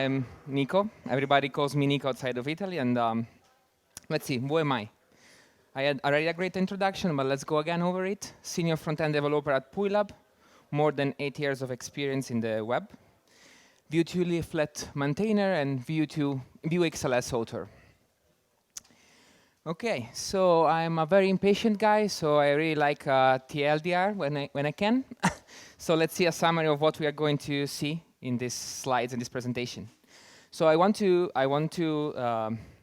I'm Nico. Everybody calls me Nico outside of Italy. And let's see, who am I? I had already a great introduction, but let's go again over it. Senior front-end developer at PuiLab, more than 8 years of experience in the web. Vue 2 leaflet maintainer and Vue XLS author. Okay, so I'm a very impatient guy, so I really like TLDR when I can. So let's see a summary of what we are going to see in these slides in this presentation. So I want to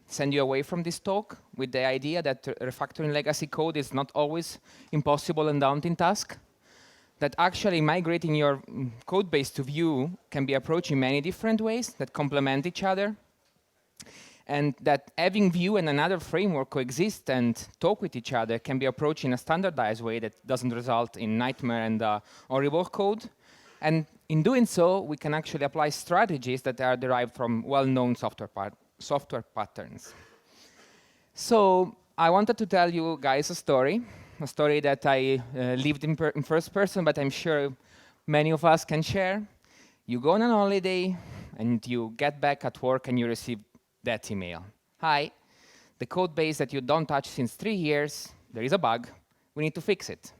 send you away from this talk with the idea that refactoring legacy code is not always impossible and daunting task. That actually migrating your code base to Vue can be approached in many different ways that complement each other. And that having Vue and another framework coexist and talk with each other can be approached in a standardized way that doesn't result in nightmare and horrible code. And in doing so, we can actually apply strategies that are derived from well-known software patterns. So I wanted to tell you guys a story that I lived in first person, but I'm sure many of us can share. You go on a holiday, and you get back at work, and you receive that email. Hi, the code base that you don't touch since 3 years, there is a bug. We need to fix it.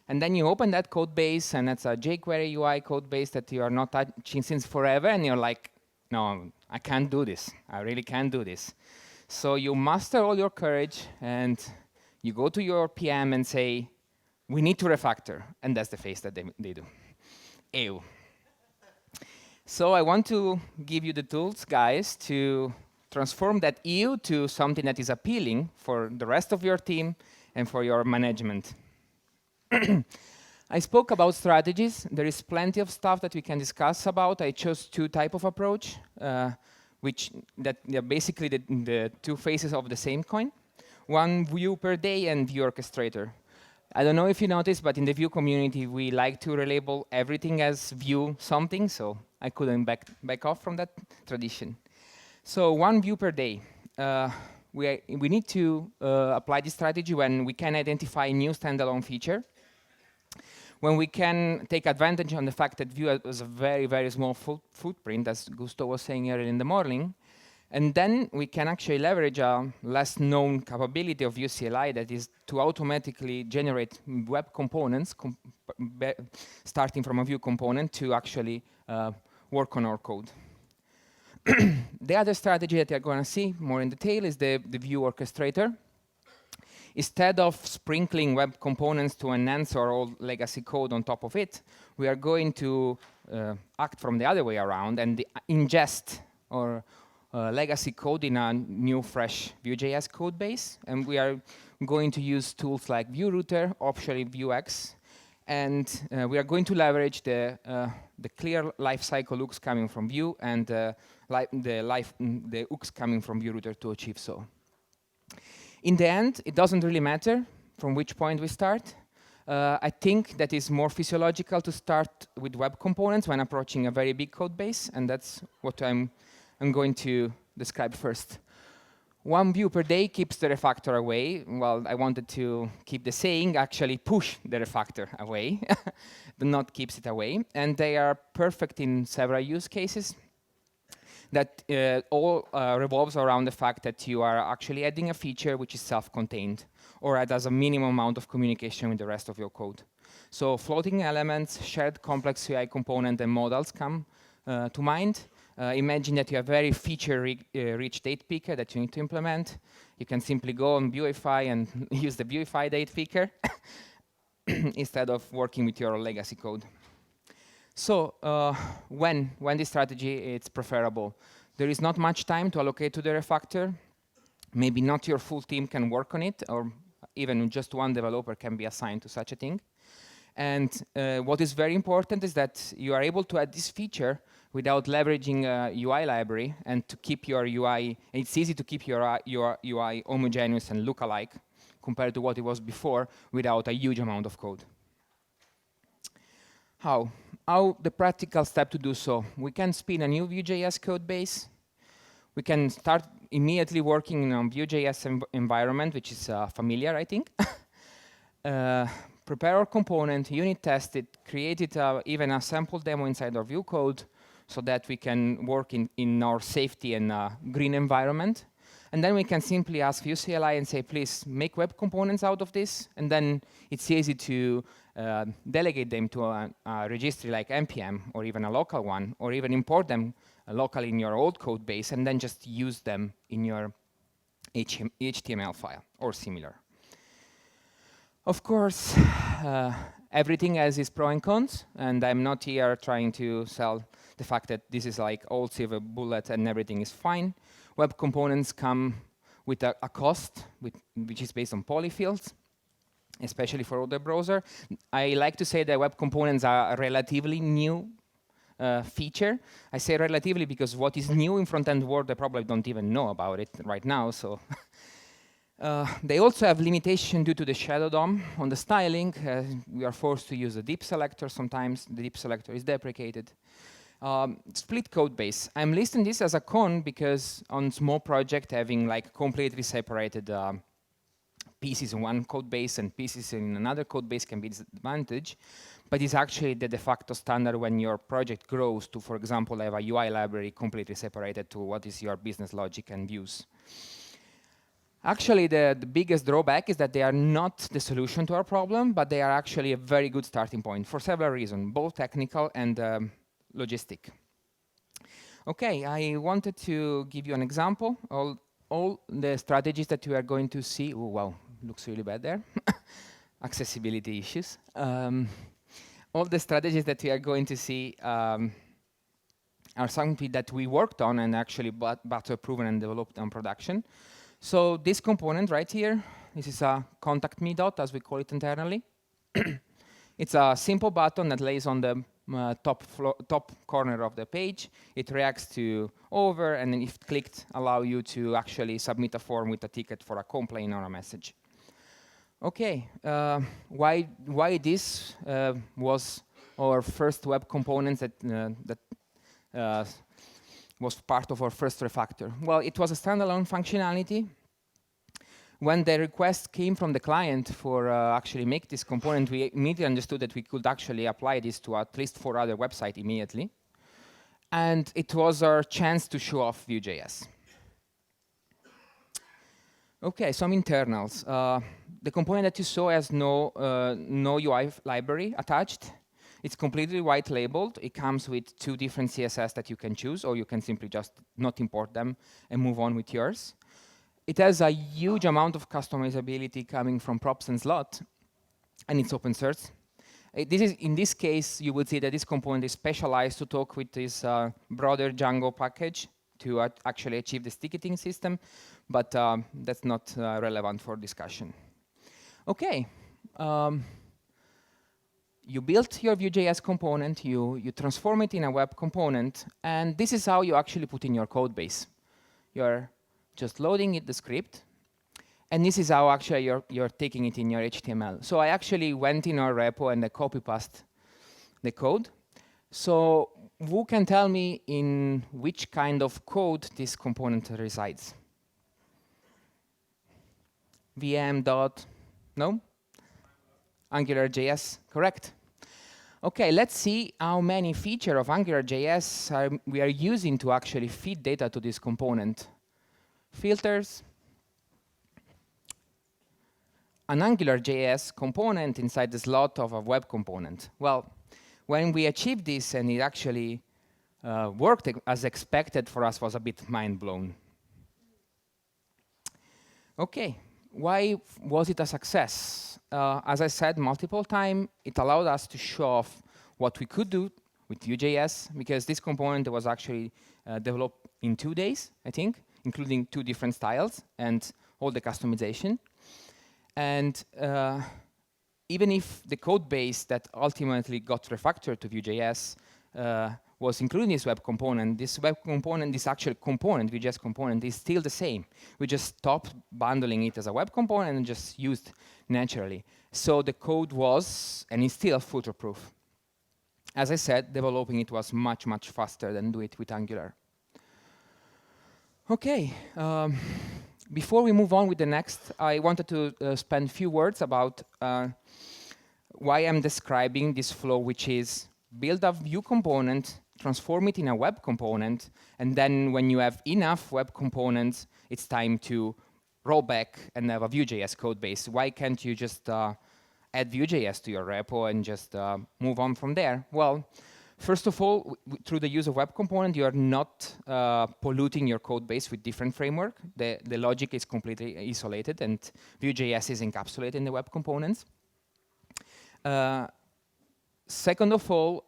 And then you open that code base, and it's a jQuery UI code base that you are not touching since forever, and you're like, no, I can't do this. I really can't do this. So you muster all your courage, and you go to your PM and say, we need to refactor. And that's the face that they do. Ew. So I want to give you the tools, guys, to transform that ew to something that is appealing for the rest of your team and for your management. I spoke about strategies. There is plenty of stuff that we can discuss about. I chose 2 types of approach, which they're basically the 2 faces of the same coin. One Vue per day and Vue Orchestrator. I don't know if you noticed, but in the Vue community, we like to relabel everything as Vue something, so I couldn't back off from that tradition. So 1 Vue per day. We need to apply this strategy when we can identify a new standalone feature, when we can take advantage on the fact that Vue has a very, very small footprint, as Gusto was saying earlier in the morning, and then we can actually leverage a less known capability of Vue CLI that is to automatically generate web components, starting from a Vue component to actually work on our code. The other strategy that you're going to see more in detail is the Vue Orchestrator. Instead of sprinkling web components to enhance our old legacy code on top of it, we are going to act from the other way around and ingest our legacy code in a new, fresh Vue.js code base. And we are going to use tools like Vue Router, optionally Vuex. And we are going to leverage the clear lifecycle hooks coming from Vue and the hooks coming from Vue Router to achieve so. In the end, it doesn't really matter from which point we start. I think that it's more physiological to start with web components when approaching a very big code base, and that's what I'm going to describe first. 1 Vue per day keeps the refactor away. Well, I wanted to keep the saying, actually push the refactor away, not keeps it away. And they are perfect in several use cases. That all revolves around the fact that you are actually adding a feature which is self-contained, or it has a minimum amount of communication with the rest of your code. So floating elements, shared complex UI component, and models come to mind. Imagine that you have a very feature-rich date picker that you need to implement. You can simply go on Vueify and use the Vueify date picker instead of working with your legacy code. So when this strategy is preferable, there is not much time to allocate to the refactor. Maybe not your full team can work on it, or even just 1 developer can be assigned to such a thing. And what is very important is that you are able to add this feature without leveraging a UI library, and to keep your UI, and it's easy to keep your UI homogeneous and look alike compared to what it was before without a huge amount of code. How the practical step to do so? We can spin a new Vue.js code base. We can start immediately working in a Vue.js environment, which is familiar, I think. Prepare our component, unit test it, create it, even a sample demo inside our Vue code, so that we can work in our safety and green environment. And then we can simply ask Vue CLI and say, please make web components out of this. And then it's easy to delegate them to a registry like npm, or even a local one, or even import them locally in your old code base, and then just use them in your HTML file or similar. Of course, everything has its pros and cons, and I'm not here trying to sell the fact that this is like all silver bullet and everything is fine. Web components come with a cost, which is based on polyfills, especially for other browser. I like to say that web components are a relatively new feature. I say relatively because what is new in front-end world, I probably don't even know about it right now. So they also have limitation due to the shadow DOM on the styling. We are forced to use a deep selector sometimes. The deep selector is deprecated. Split code base. I'm listing this as a con because on small project having like completely separated pieces in one code base and pieces in another code base can be a disadvantage, but it's actually the de facto standard when your project grows to, for example, have a UI library completely separated to what is your business logic and views. Actually, the biggest drawback is that they are not the solution to our problem, but they are actually a very good starting point for several reasons, both technical and logistic. Okay, I wanted to give you an example. All the strategies that you are going to see, oh wow, looks really bad there. Accessibility issues. All the strategies that we are going to see are something that we worked on and actually battle proven and developed on production. So this component right here, this is a contact me dot, as we call it internally. It's a simple button that lays on the top corner of the page. It reacts to over, and then if clicked, allow you to actually submit a form with a ticket for a complaint or a message. Okay, why this was our first web component that was part of our first refactor? Well, it was a standalone functionality. When the request came from the client for actually make this component, we immediately understood that we could actually apply this to at least 4 other websites immediately. And it was our chance to show off Vue.js. Okay, some internals. The component that you saw has no UI library attached. It's completely white labeled. It comes with 2 different CSS that you can choose, or you can simply just not import them and move on with yours. It has a huge amount of customizability coming from props and slot, and it's open source. In this case, you would see that this component is specialized to talk with this broader Django package to actually achieve this ticketing system, but that's not relevant for discussion. Okay. You built your Vue.js component, you transform it in a web component, and this is how you actually put in your code base. You're just loading the script, and this is how actually you're taking it in your HTML. So I actually went in our repo and I copy-pasted the code. So who can tell me in which kind of code this component resides? VM dot, no? AngularJS, correct. Okay, let's see how many features of AngularJS we are using to actually feed data to this component. Filters. An AngularJS component inside the slot of a web component. Well, when we achieved this and it actually worked as expected, for us was a bit mind-blown. Okay, why was it a success? As I said multiple times, it allowed us to show off what we could do with Vue.js, because this component was actually developed in 2 days, I think, including 2 different styles and all the customization. And even if the code base that ultimately got refactored to Vue.js was including this web component, this actual component, Vue.js component, is still the same. We just stopped bundling it as a web component and just used naturally. So the code was, and is still, future-proof. As I said, developing it was much, much faster than do it with Angular. Okay, before we move on with the next, I wanted to spend a few words about why I'm describing this flow, which is build a Vue component, transform it in a web component, and then when you have enough web components, it's time to roll back and have a Vue.js code base. Why can't you just add Vue.js to your repo and just move on from there? Well, first of all, through the use of web component, you are not polluting your code base with different framework. The logic is completely isolated, and Vue.js is encapsulated in the web components. Second of all,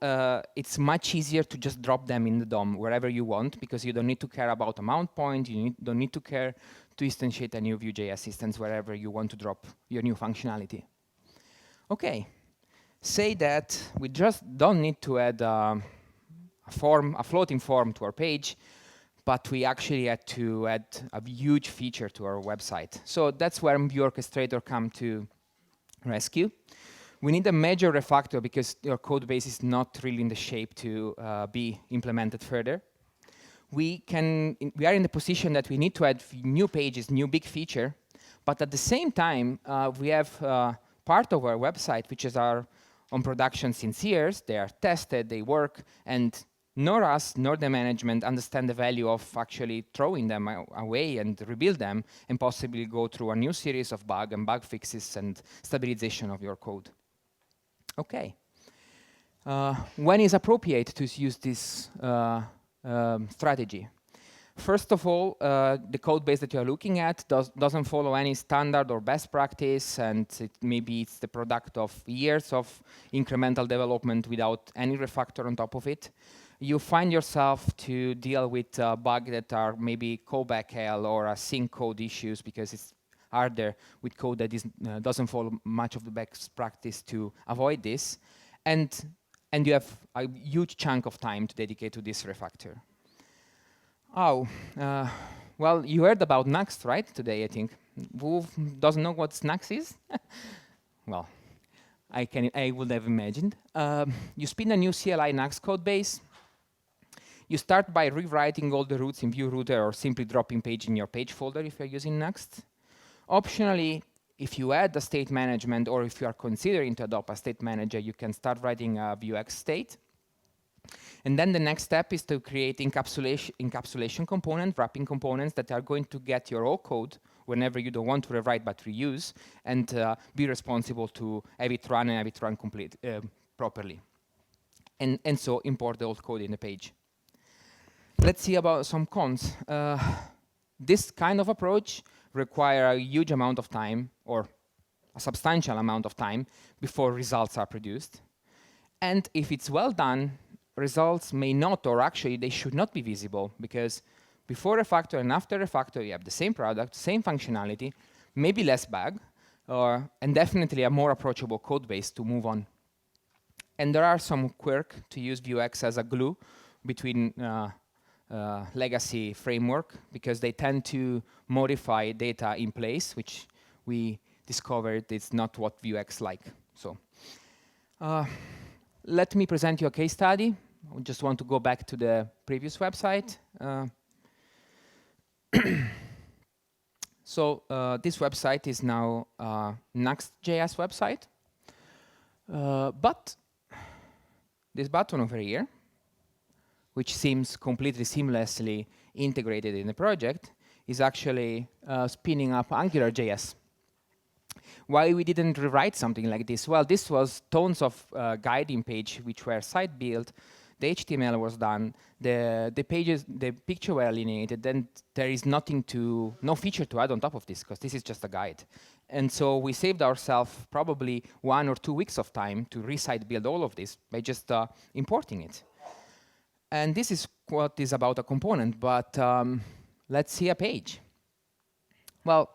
it's much easier to just drop them in the DOM wherever you want, because you don't need to care about a mount point, don't need to care to instantiate a new Vue.js instance wherever you want to drop your new functionality. Okay, say that we just don't need to add a floating form to our page, but we actually had to add a huge feature to our website. So that's where Vue Orchestrator come to rescue. We need a major refactor because your code base is not really in the shape to be implemented further. We are in the position that we need to add new pages, new big feature, but at the same time, we have part of our website which is on production since years. They are tested, they work, and nor us nor the management understand the value of actually throwing them away and rebuild them and possibly go through a new series of bug fixes and stabilization of your code. Okay. When is appropriate to use this strategy? First of all, the code base that you are looking at doesn't follow any standard or best practice, and maybe it's the product of years of incremental development without any refactor on top of it. You find yourself to deal with bugs that are maybe callback hell or sync code issues, because it's harder with code that doesn't follow much of the best practice to avoid this. And you have a huge chunk of time to dedicate to this refactor. Oh, well, you heard about Nuxt, right, today, I think. Who doesn't know what Nuxt is? Well, I would have imagined. You spin a new CLI Nuxt code base. You start by rewriting all the routes in Vue router or simply dropping page in your page folder if you're using Nuxt. Optionally, if you add a state management or if you are considering to adopt a state manager, you can start writing a Vuex state. And then the next step is to create encapsulation component, wrapping components that are going to get your old code whenever you don't want to rewrite but reuse, and be responsible to have it run and have it run properly. And so import the old code in the page. Let's see about some cons. This kind of approach requires a huge amount of time, or a substantial amount of time, before results are produced. And if it's well done, results may not, or actually they should not be visible, because before refactor and after refactor you have the same product, same functionality, maybe less bug, and definitely a more approachable code base to move on. And there are some quirks to use Vuex as a glue between legacy framework, because they tend to modify data in place, which we discovered is not what Vuex like. So let me present you a case study. I just want to go back to the previous website. So this website is now Nuxt.js website. But this button over here, which seems completely seamlessly integrated in the project, is actually spinning up AngularJS. Why we didn't rewrite something like this? Well, this was tons of guiding page which were site built, the HTML was done, the picture were alienated, then there is no feature to add on top of this, because this is just a guide. And so we saved ourselves probably 1 or 2 weeks of time to resite build all of this by just importing it. And this is what is about a component, but let's see a page. Well,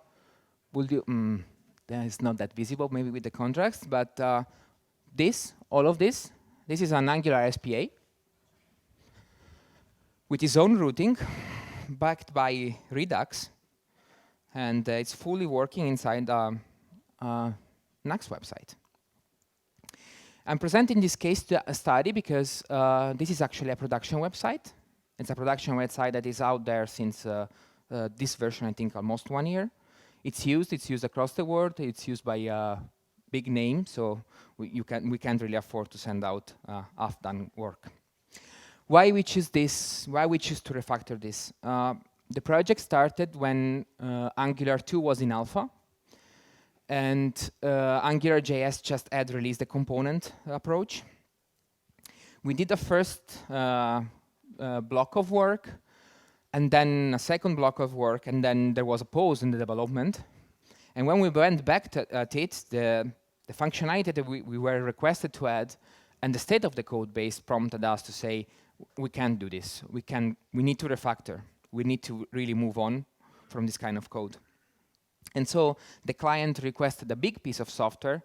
it's not that visible maybe with the contrast, but all of this is an Angular SPA with its own routing, backed by Redux, and it's fully working inside Nuxt website. I'm presenting this case study because this is actually a production website. It's a production website that is out there since this version, I think, almost 1 year. It's used across the world. It's used by a big name, so we can't really afford to send out half-done work. Why we choose this? Why we choose to refactor this? The project started when Angular 2 was in alpha, and AngularJS just had released the component approach. We did the first block of work, and then a second block of work, and then there was a pause in the development. And when we went back at it, the functionality that we were requested to add and the state of the code base prompted us to say, we can't do this. We need to refactor. We need to really move on from this kind of code. And so the client requested a big piece of software,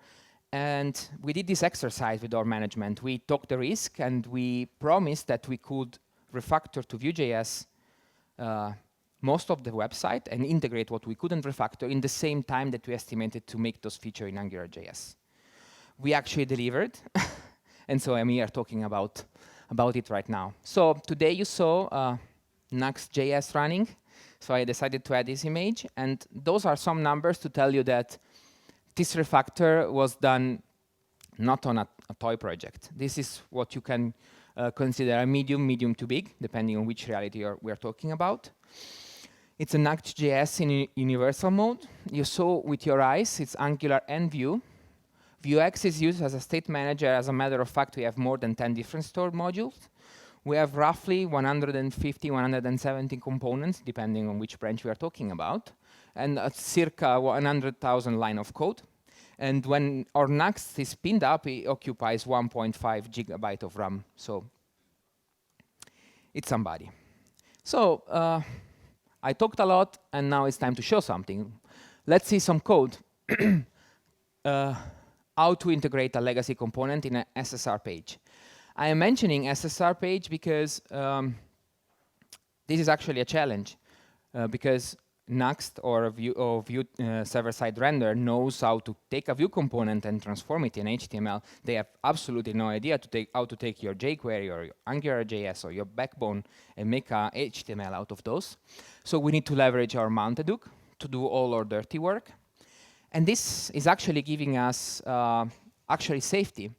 and we did this exercise with our management. We took the risk, and we promised that we could refactor to Vue.js most of the website and integrate what we couldn't refactor in the same time that we estimated to make those features in AngularJS. We actually delivered, and so I'm here talking about it right now. So today you saw Nuxt.js running, so I decided to add this image, and those are some numbers to tell you that this refactor was done not on a toy project. This is what you can consider a medium to big, depending on which reality we're talking about. It's a Nuxt.js in universal mode. You saw with your eyes, it's Angular and Vue. Vuex is used as a state manager. As a matter of fact, we have more than 10 different stored modules. We have roughly 150, 170 components, depending on which branch we are talking about, and circa 100,000 line of code. And when our Nuxt is pinned up, it occupies 1.5 gigabyte of RAM. So it's somebody. So I talked a lot, and now it's time to show something. Let's see some code. How to integrate a legacy component in an SSR page. I am mentioning SSR page because this is actually a challenge, because Nuxt or Vue server-side render knows how to take a Vue component and transform it in HTML. They have absolutely no idea how to take your jQuery or your AngularJS or your backbone and make a HTML out of those. So we need to leverage our mounted hook to do all our dirty work. And this is actually giving us actually safety,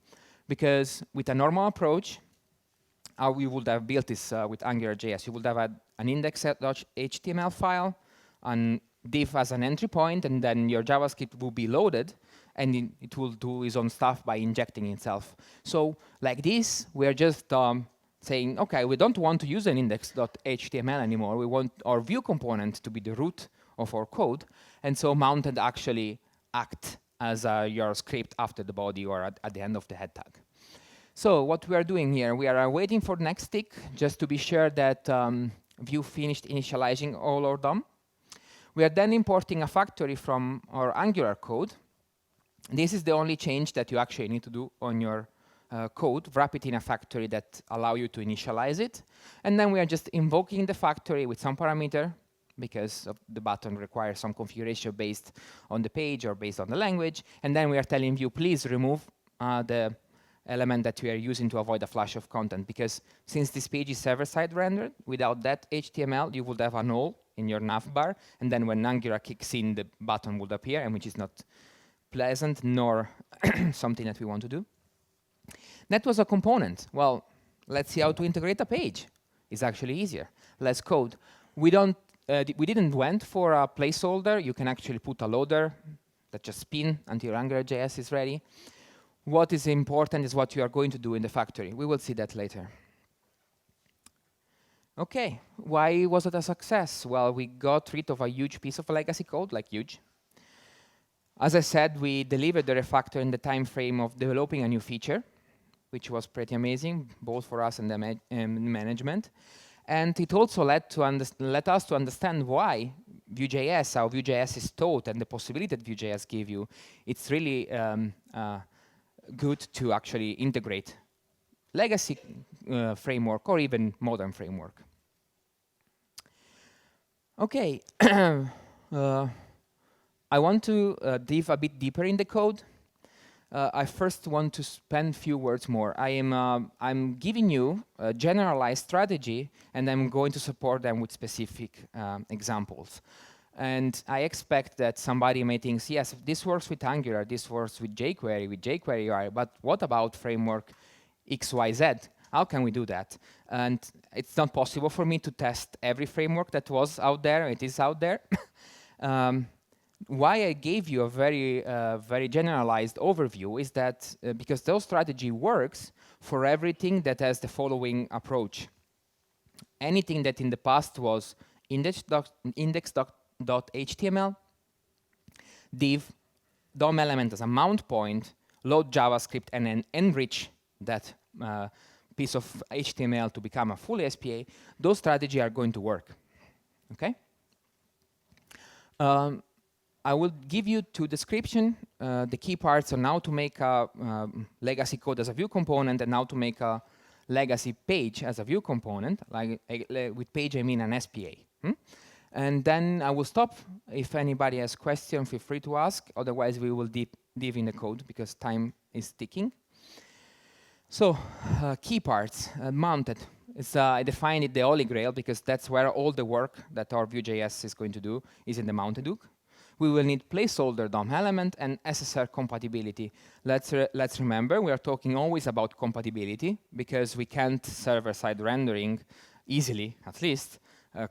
because with a normal approach, how we would have built this with AngularJS, you would have had an index.html file, and div as an entry point, and then your JavaScript will be loaded, and it will do its own stuff by injecting itself. So like this, we're just saying, okay, we don't want to use an index.html anymore. We want our Vue component to be the root of our code, and so mounted actually act as your script after the body or at the end of the head tag. So what we are doing here, we are waiting for the next tick just to be sure that Vue finished initializing all our DOM. We are then importing a factory from our Angular code. This is the only change that you actually need to do on your code, wrap it in a factory that allow you to initialize it. And then we are just invoking the factory with some parameter, because the button requires some configuration based on the page or based on the language. And then we are telling Vue, please remove the element that we are using to avoid a flash of content, because since this page is server-side rendered, without that HTML, you would have a null in your navbar, and then when Angular kicks in, the button would appear, and which is not pleasant nor something that we want to do. That was a component. Well, let's see how to integrate a page. It's actually easier. Less code. We didn't went for a placeholder. You can actually put a loader that just spin until AngularJS is ready. What is important is what you are going to do in the factory. We will see that later. Okay, why was it a success? Well, we got rid of a huge piece of legacy code, like huge. As I said, we delivered the refactor in the time frame of developing a new feature, which was pretty amazing, both for us and the management. And it also led us to understand why Vue.js, how Vue.js is taught, and the possibility that Vue.js give you. It's really good to actually integrate legacy framework or even modern framework. Okay, I want to dive a bit deeper in the code. I first want to spend a few words more. I'm giving you a generalized strategy, and I'm going to support them with specific examples. And I expect that somebody may think, yes, this works with Angular, this works with jQuery UI, but what about framework XYZ? How can we do that? And it's not possible for me to test every framework that was out there. It is out there. Why I gave you a very generalized overview is that because those strategy works for everything that has the following approach. Anything that in the past was index.html, div, DOM element as a mount point, load JavaScript, and then enrich that piece of HTML to become a full SPA, those strategies are going to work. Okay? I will give you two description, the key parts on how to make a legacy code as a Vue component and how to make a legacy page as a Vue component. Like with page, I mean an SPA. And then I will stop. If anybody has questions, feel free to ask. Otherwise, we will dive in the code because time is ticking. So, key parts, mounted. I define it the holy grail because that's where all the work that our Vue.js is going to do is in the mounted hook. We will need placeholder DOM element and SSR compatibility. Let's remember, we are talking always about compatibility because we can't server-side rendering easily, at least,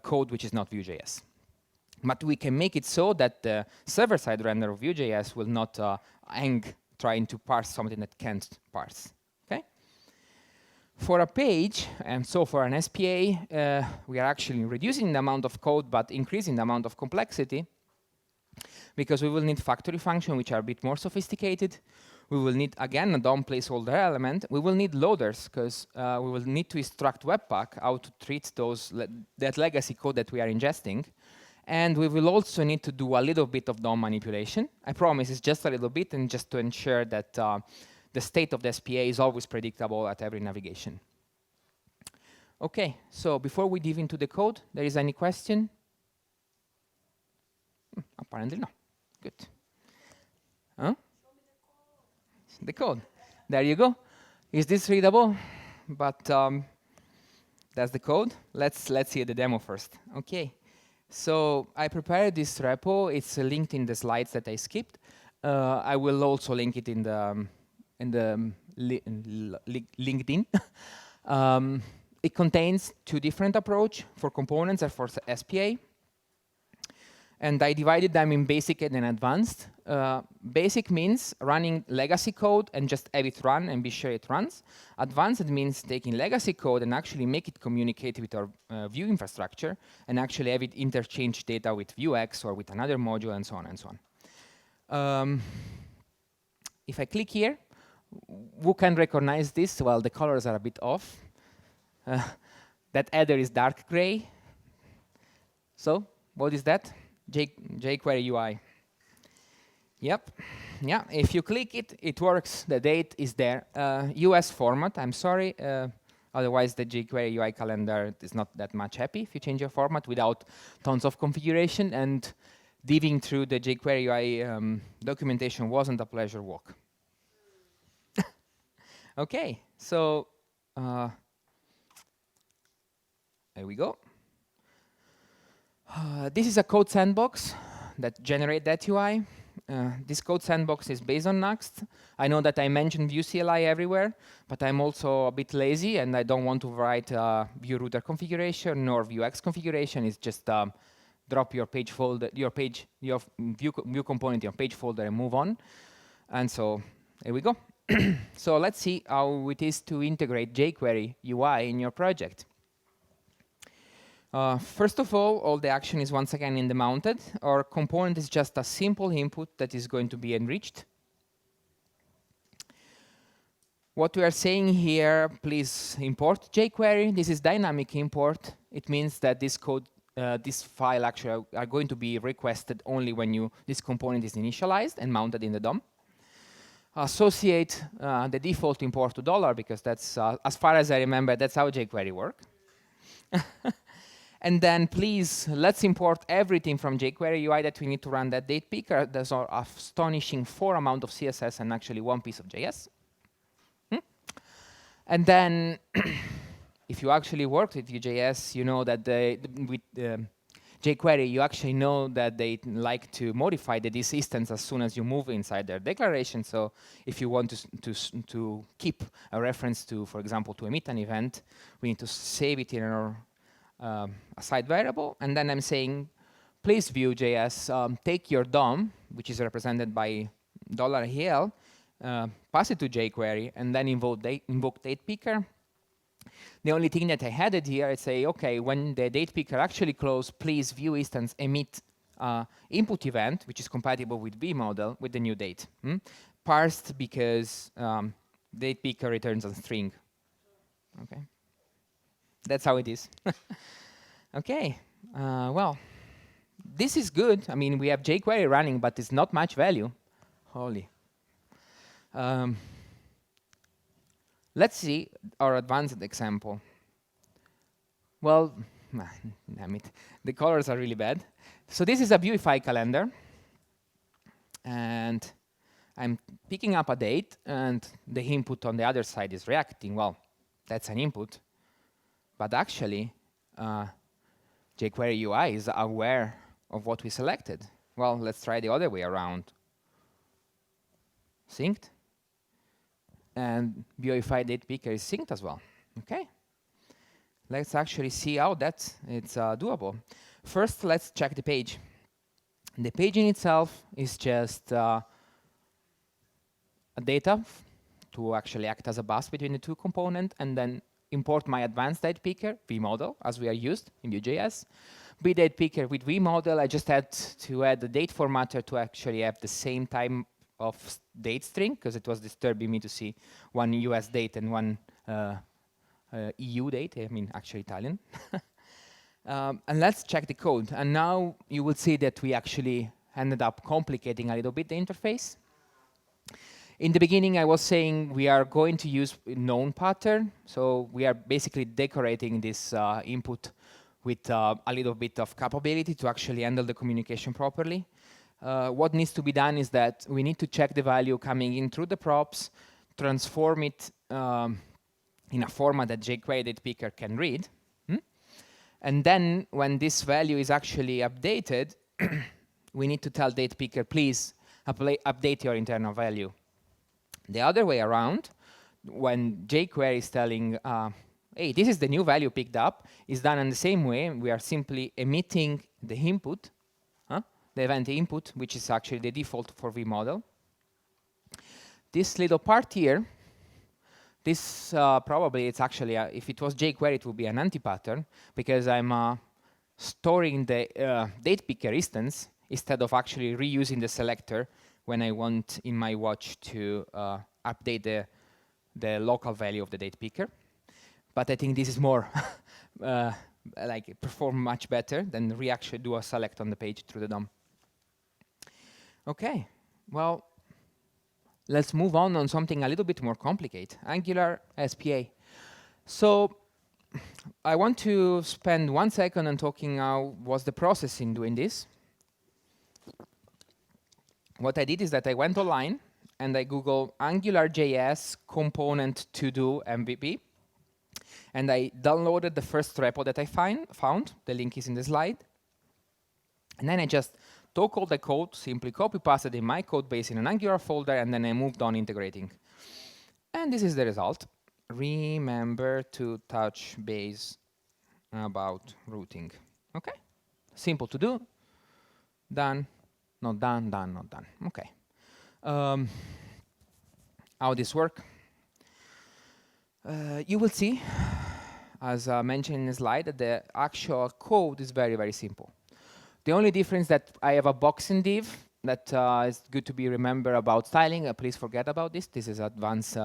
code which is not Vue.js. But we can make it so that the server-side render of Vue.js will not hang trying to parse something that can't parse. Okay? For a page, and so for an SPA, we are actually reducing the amount of code but increasing the amount of complexity because we will need factory functions which are a bit more sophisticated. We will need, again, a DOM placeholder element. We will need loaders because we will need to instruct Webpack how to treat that legacy code that we are ingesting. And we will also need to do a little bit of DOM manipulation. I promise it's just a little bit and just to ensure that the state of the SPA is always predictable at every navigation. OK, so before we dive into the code, there is any question? Apparently no. Good. Huh? The code. There you go. Is this readable? But that's the code. Let's see the demo first. OK. So I prepared this repo. It's linked in the slides that I skipped. I will also link it in the LinkedIn. It contains two different approaches for components and for SPA. And I divided them in basic and then advanced. Basic means running legacy code and just have it run and be sure it runs. Advanced means taking legacy code and actually make it communicate with our Vue infrastructure and actually have it interchange data with Vuex or with another module and so on and so on. If I click here, who can recognize this? Well, the colors are a bit off. That header is dark gray. So what is that? jQuery UI. Yep. Yeah. If you click it, it works. The date is there. US format. I'm sorry. Otherwise, the jQuery UI calendar is not that much happy if you change your format without tons of configuration. And diving through the jQuery UI documentation wasn't a pleasure walk. OK. So there we go. This is a code sandbox that generates that UI. This code sandbox is based on Nuxt. I know that I mentioned Vue CLI everywhere, but I'm also a bit lazy and I don't want to write Vue router configuration nor Vuex configuration. It's just drop your page folder, your Vue component in your page folder and move on. And so here we go. So let's see how it is to integrate jQuery UI in your project. First of all the action is once again in the mounted. Our component is just a simple input that is going to be enriched. What we are saying here, please import jQuery. This is dynamic import. It means that this code, this file actually are going to be requested only when this component is initialized and mounted in the DOM. Associate the default import to $, because that's, as far as I remember, that's how jQuery works. And then please, let's import everything from jQuery UI that we need to run that date picker. There's an astonishing 4 amount of CSS and actually 1 piece of JS. And then, if you actually worked with Vue.js, you know that jQuery, you actually know that they like to modify this instance as soon as you move inside their declaration. So if you want to keep a reference to, for example, to emit an event, we need to save it in our a side variable. And then I'm saying, please Vue.js, take your DOM, which is represented by $HL, pass it to jQuery, and then invoke date picker. The only thing that I added here is say, okay, when the date picker actually close, please Vue instance emit input event, which is compatible with V model with the new date. Parsed because date picker returns a string. Okay, that's how it is. Okay, well, this is good. I mean, we have jQuery running, but it's not much value. Holy. Let's see our advanced example. Well, damn it, the colors are really bad. So this is a Vueify calendar, and I'm picking up a date, and the input on the other side is reacting. Well, that's an input, but actually, jQuery UI is aware of what we selected. Well, let's try the other way around. Synced. And Vueify date picker is synced as well. Okay. Let's actually see how it's doable. First, let's check the page. The page in itself is just a data to actually act as a bus between the two components, and then import my advanced date picker, vModel, as we are used in Vue.js. Date picker with vModel, I just had to add the date formatter to actually have the same time of date string, because it was disturbing me to see one US date and one EU date, I mean actually Italian. And let's check the code. And now you will see that we actually ended up complicating a little bit the interface. In the beginning, I was saying we are going to use known pattern. So we are basically decorating this input with a little bit of capability to actually handle the communication properly. What needs to be done is that we need to check the value coming in through the props, transform it in a format that jQuery date picker can read. And then when this value is actually updated, we need to tell date picker, please update your internal value. The other way around, when jQuery is telling, hey, this is the new value picked up, is done in the same way. We are simply emitting the input, the event input, which is actually the default for vModel. This little part here, this probably it's actually, if it was jQuery, it would be an anti-pattern, because I'm storing the date picker instance instead of actually reusing the selector when I want in my watch to update the local value of the date picker. But I think this is more like perform much better than actually do a select on the page through the DOM. Okay, well, let's move on something a little bit more complicated, Angular SPA. So I want to spend 1 second on talking how was the process in doing this. What I did is that I went online and I Googled AngularJS component to do MVP. And I downloaded the first repo that I found. The link is in the slide. And then I just took all the code, simply copy-pasted in my code base in an Angular folder, and then I moved on integrating. And this is the result. Remember to touch base about routing. Okay, simple to do. Done, not done, done, not done. Okay. How this work? You will see, as mentioned in the slide, that the actual code is very, very simple. The only difference that I have a box in div that is good to be remembered about styling. Please forget about this. This is advanced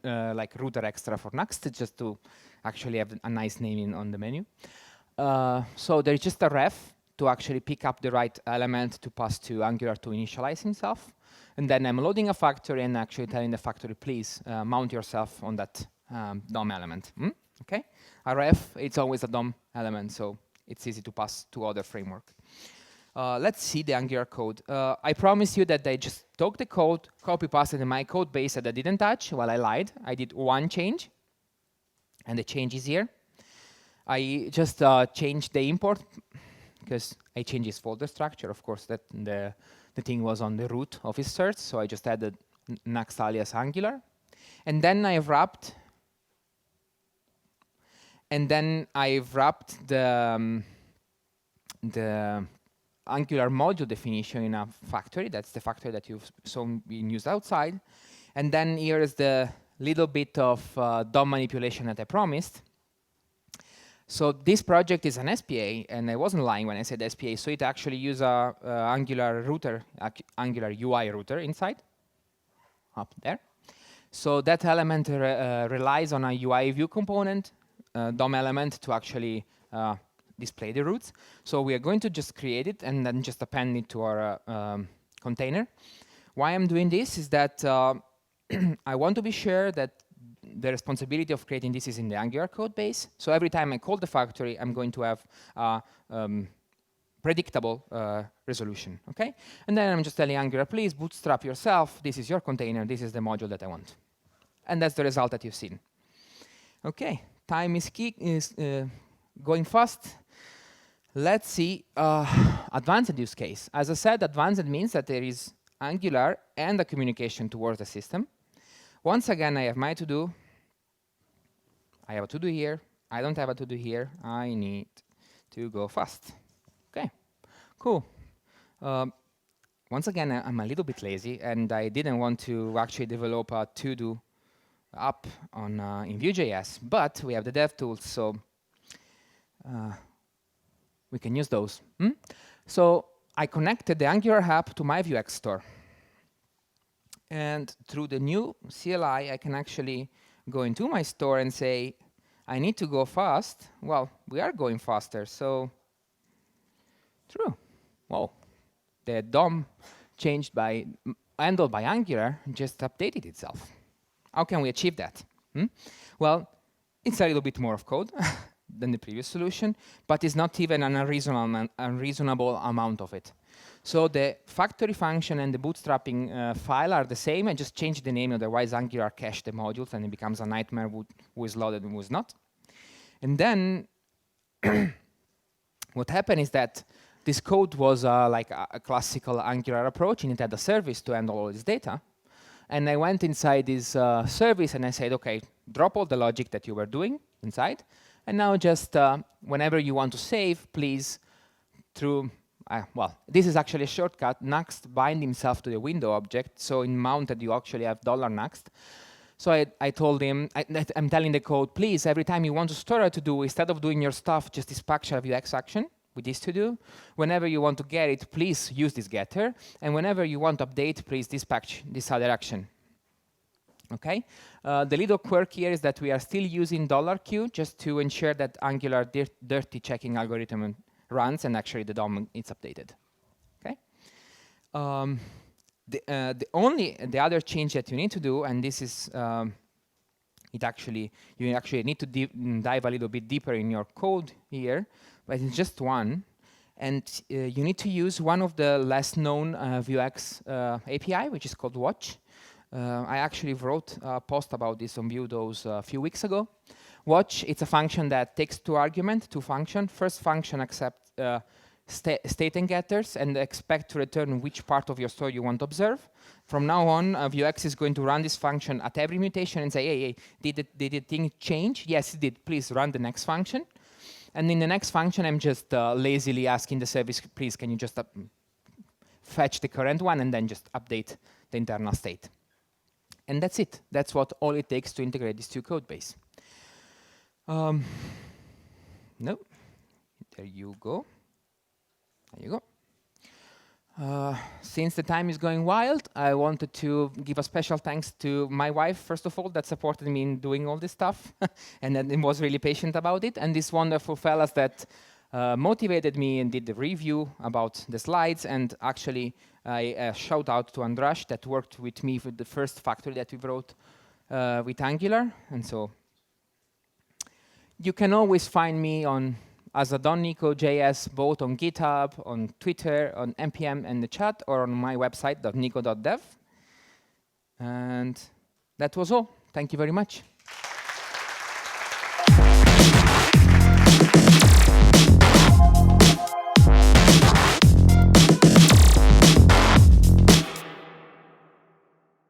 like router extra for Next, just to actually have a nice name on the menu. So there is just a ref to actually pick up the right element to pass to Angular to initialize himself. And then I'm loading a factory and actually telling the factory, please mount yourself on that DOM element. Okay? A ref, it's always a DOM element, so it's easy to pass to other framework. Let's see the Angular code. I promise you that I just took the code, copy-pasted in my code base that I didn't touch. Well, I lied. I did one change, and the change is here. I just changed the import because I changed his folder structure. Of course, that the thing was on the root of his search, so I just added next alias Angular. And then I've wrapped the Angular module definition in a factory. That's the factory that you've seen being used outside. And then here is the little bit of DOM manipulation that I promised. So this project is an SPA, and I wasn't lying when I said SPA. So it actually uses a Angular router, Angular UI router inside, up there. So that element relies on a UI view component, DOM element to actually display the routes. So we are going to just create it and then just append it to our container. Why I'm doing this is that I want to be sure that the responsibility of creating this is in the Angular code base. So every time I call the factory, I'm going to have predictable resolution, okay? And then I'm just telling Angular, please bootstrap yourself. This is your container. This is the module that I want. And that's the result that you've seen. Okay, time is going fast. Let's see advanced use case. As I said, advanced means that there is Angular and a communication towards the system. Once again, I have my to-do. I have a to-do here. I don't have a to-do here. I need to go fast. Okay, cool. Once again, I'm a little bit lazy, and I didn't want to actually develop a to-do app on in Vue.js, but we have the dev tools, so we can use those. So I connected the Angular app to my Vuex store. And through the new CLI, I can actually go into my store and say, I need to go fast. Well, we are going faster, so true. Whoa, the DOM handled by Angular just updated itself. How can we achieve that? Well, it's a little bit more of code than the previous solution, but it's not even an unreasonable amount of it. So the factory function and the bootstrapping file are the same. I just changed the name, otherwise Angular cached the modules and it becomes a nightmare who is loaded and who is not. And then what happened is that this code was like a classical Angular approach, and it had a service to handle all this data. And I went inside this service and I said, okay, drop all the logic that you were doing inside. And now just whenever you want to save, please, through, well, this is actually a shortcut, next bind himself to the window object. So in mounted, you actually have $next. So I told him, I'm telling the code, please, every time you want to store a to-do, instead of doing your stuff, just dispatch a Vuex action with this to-do. Whenever you want to get it, please use this getter. And whenever you want to update, please dispatch this other action. Okay. The little quirk here is that we are still using $Q just to ensure that Angular dirty checking algorithm runs and actually the DOM is updated. Okay. The other change that you need to do, and this is you actually need to dive a little bit deeper in your code here, but it's just one, and you need to use one of the less known Vuex API, which is called Watch. I actually wrote a post about this on Vue.js a few weeks ago. Watch, it's a function that takes two functions. First function accepts state and getters and expect to return which part of your store you want to observe. From now on, Vuex is going to run this function at every mutation and say, hey, did the thing change? Yes, it did. Please run the next function. And in the next function, I'm just lazily asking the service, please, can you just fetch the current one and then just update the internal state. And that's it. That's all it takes to integrate these two code base. No, there you go. There you go. Since the time is going wild, I wanted to give a special thanks to my wife, first of all, that supported me in doing all this stuff, and then was really patient about it, and these wonderful fellas that motivated me and did the review about the slides, and actually I shout out to Andras that worked with me for the first factory that we wrote with Angular, and so you can always find me as a .nico.js, both on GitHub, on Twitter, on NPM and the chat, or on my website, .nico.dev. And that was all. Thank you very much.